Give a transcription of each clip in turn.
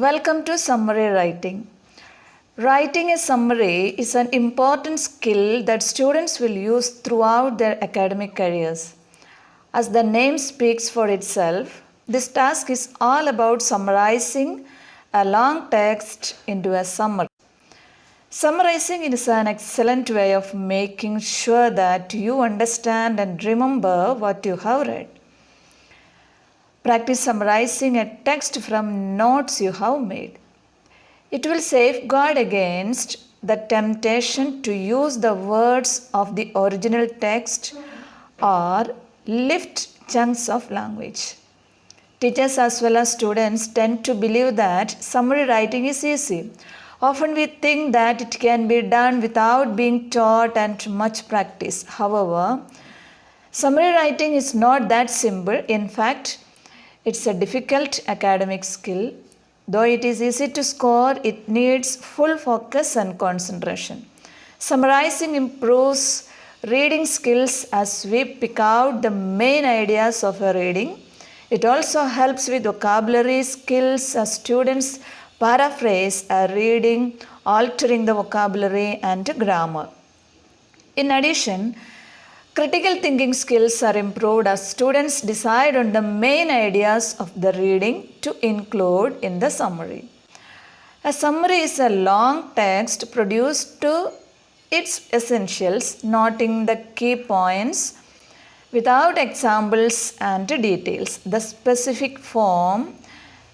Welcome to summary writing. Writing a summary is an important skill that students will use throughout their academic careers. As the name speaks for itself, this task is all about summarizing a long text into a summary. Summarizing is an excellent way of making sure that you understand and remember what you have read. Practice summarizing a text from notes you have made. It will safeguard against the temptation to use the words of the original text or lift chunks of language. Teachers as well as students tend to believe that summary writing is easy. Often we think that it can be done without being taught and much practice. However, summary writing is not that simple. In fact, it's a difficult academic skill. Though it is easy to score, it needs full focus and concentration. Summarizing improves reading skills as we pick out the main ideas of a reading. It also helps with vocabulary skills as students paraphrase a reading, altering the vocabulary and grammar. In addition, critical thinking skills are improved as students decide on the main ideas of the reading to include in the summary. A summary is a long text produced to its essentials, noting the key points without examples and details. The specific form,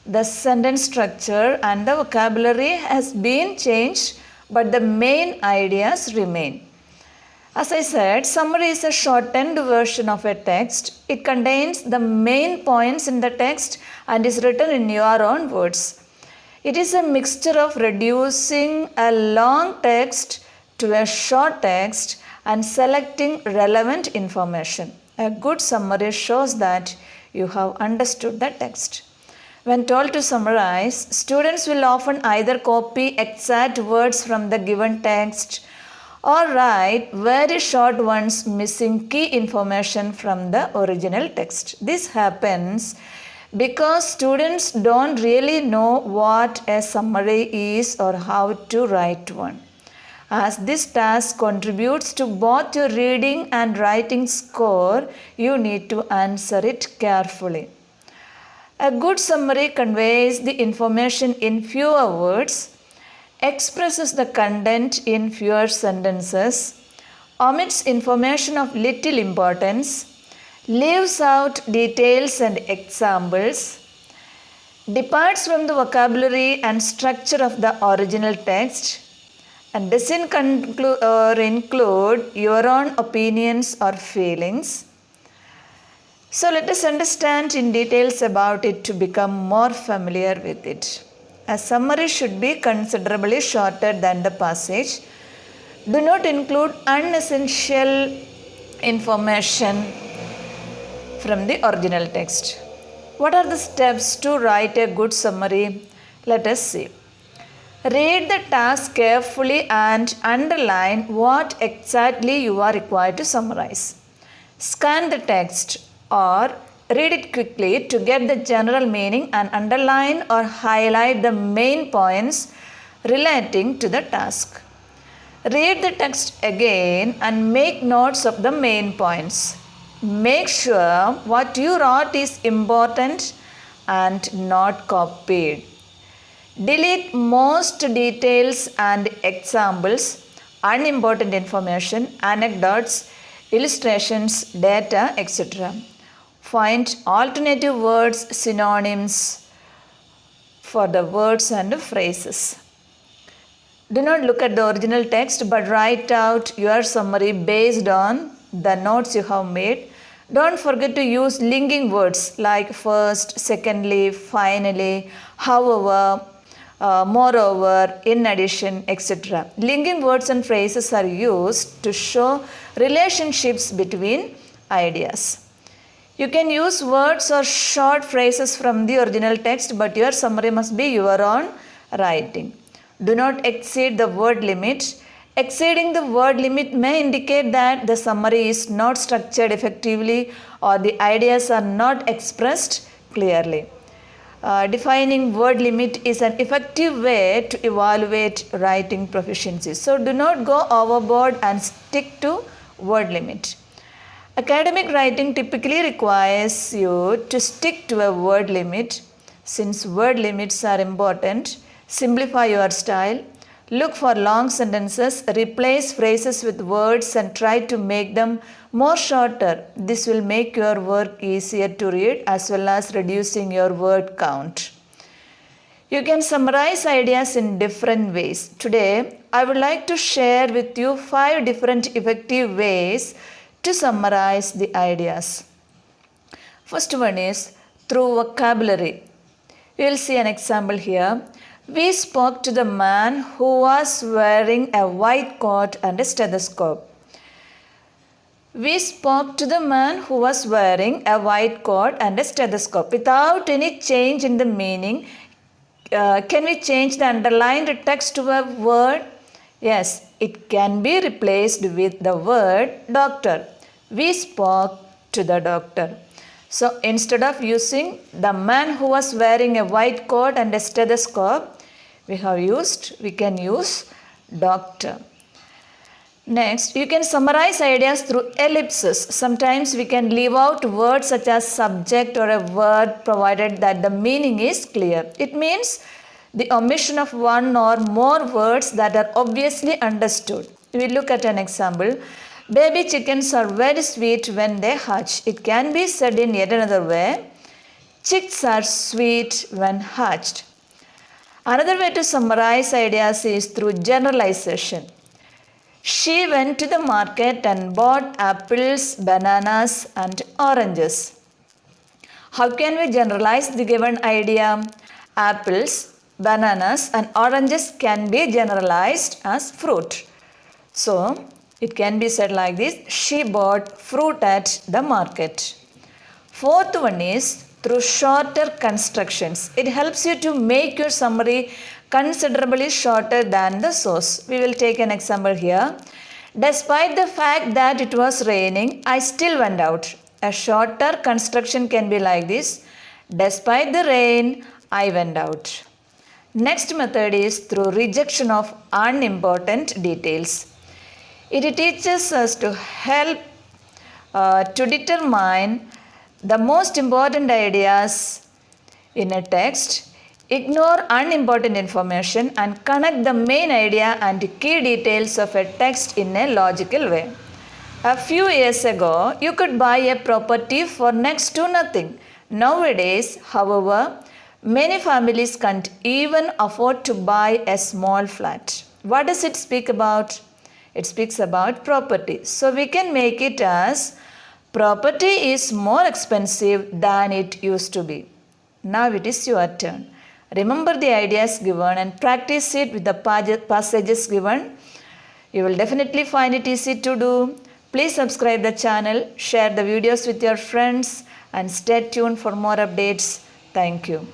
the sentence structure and the vocabulary has been changed, but the main ideas remain. As I said, summary is a shortened version of a text. It contains the main points in the text and is written in your own words. It is a mixture of reducing a long text to a short text and selecting relevant information. A good summary shows that you have understood the text. When told to summarize, students will often either copy exact words from the given text or write very short ones missing key information from the original text. This happens because students don't really know what a summary is or how to write one. As this task contributes to both your reading and writing score, you need to answer it carefully. A good summary conveys the information in fewer words, expresses the content in fewer sentences, omits information of little importance, leaves out details and examples, departs from the vocabulary and structure of the original text, and doesn't conclude or include your own opinions or feelings. So let us understand in details about it to become more familiar with it. A summary should be considerably shorter than the passage. Do not include unessential information from the original text. What are the steps to write a good summary? Let us see. Read the task carefully and underline what exactly you are required to summarize. Scan the text or read it quickly to get the general meaning and underline or highlight the main points relating to the task. Read the text again and make notes of the main points. Make sure what you wrote is important and not copied. Delete most details and examples, unimportant information, anecdotes, illustrations, data, etc. Find alternative words, synonyms for the words and phrases. Do not look at the original text but write out your summary based on the notes you have made. Don't forget to use linking words like first, secondly, finally, however, moreover, in addition, etc. Linking words and phrases are used to show relationships between ideas. You can use words or short phrases from the original text, but your summary must be your own writing. Do not exceed the word limit. Exceeding the word limit may indicate that the summary is not structured effectively or the ideas are not expressed clearly. defining word limit is an effective way to evaluate writing proficiency. So do not go overboard and stick to word limit. Academic writing typically requires you to stick to a word limit. Since word limits are important, simplify your style. Look for long sentences, replace phrases with words and try to make them more shorter. This will make your work easier to read as well as reducing your word count. You can summarize ideas in different ways. Today, I would like to share with you 5 different effective ways to summarize the ideas. First one is through vocabulary. We will see an example here. We spoke to the man who was wearing a white coat and a stethoscope. We spoke to the man who was wearing a white coat and a stethoscope. Without any change in the meaning, can we change the underlined text to a word? Yes, it can be replaced with the word doctor. We spoke to the doctor. So instead of using the man who was wearing a white coat and a stethoscope, we can use doctor. Next, you can summarize ideas through ellipses. Sometimes we can leave out words such as subject or a word provided that the meaning is clear. It means the omission of one or more words that are obviously understood. We will look at an example. Baby chickens are very sweet when they hatch. It can be said in yet another way. Chicks are sweet when hatched. Another way to summarize ideas is through generalization. She went to the market and bought apples, bananas, and oranges. How can we generalize the given idea? Apples, bananas, and oranges can be generalized as fruit. So, it can be said like this: she bought fruit at the market. Fourth one is through shorter constructions. It helps you to make your summary considerably shorter than the source. We will take an example here. Despite the fact that it was raining, I still went out. A shorter construction can be like this: despite the rain, I went out. Next method is through rejection of unimportant details. It teaches us to help to determine the most important ideas in a text, ignore unimportant information, and connect the main idea and key details of a text in a logical way. A few years ago, you could buy a property for next to nothing. Nowadays, however, many families can't even afford to buy a small flat. What does it speak about? It speaks about property. So we can make it as property is more expensive than it used to be. Now it is your turn. Remember the ideas given and practice it with the passages given. You will definitely find it easy to do. Please subscribe the channel, share the videos with your friends, and stay tuned for more updates. Thank you.